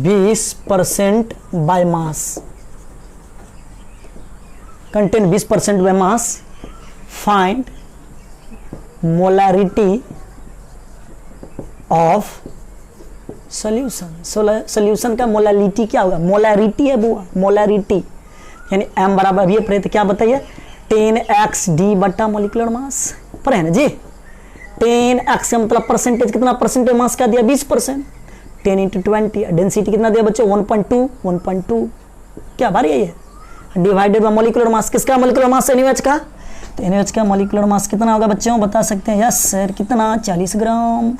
20% by mass, contain 20% by mass, find molarity of solution, solution का मोलालिटी क्या होगा, molarity है बुआ, मोलारिटी यानी m बराबर ये प्रेत क्या बताइए 10x d बटा मोलिकुलर मास पर है ना जी, 10x का मतलब परसेंटेज कितना, परसेंटेज मास क्या दिया 20%, 10 इंटू 20, डेंसिटी कितना दिया बच्चों 1.2 क्या भारी है ये, डिवाइडेड बाय मोलिकुलर मास, किसका मोलिकुलर मास NaOH का, तो NaOH का मोलिकुलर मास कितना होगा बच्चों बता सकते हैं, यस सर कितना 40 ग्राम,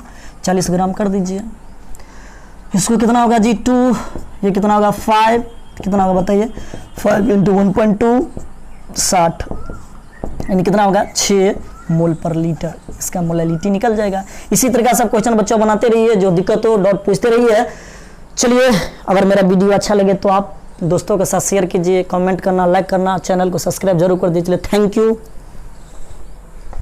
40 ग्राम कर दीजिए, इसको कितना होगा जी 2, ये कितना होगा 5, कितना होगा बताइए 5 इंटू 1.2 60 यानी कितना होगा 6 मोल पर लीटर, इसका मोलालिटी निकल जाएगा। इसी तरह से आप क्वेश्चन बच्चों बनाते रहिए, जो दिक्कत हो डॉट पूछते रहिए। चलिए अगर मेरा वीडियो अच्छा लगे तो आप दोस्तों के साथ शेयर कीजिए, कमेंट करना, लाइक करना, चैनल को सब्सक्राइब जरूर कर दीजिए। Thank you.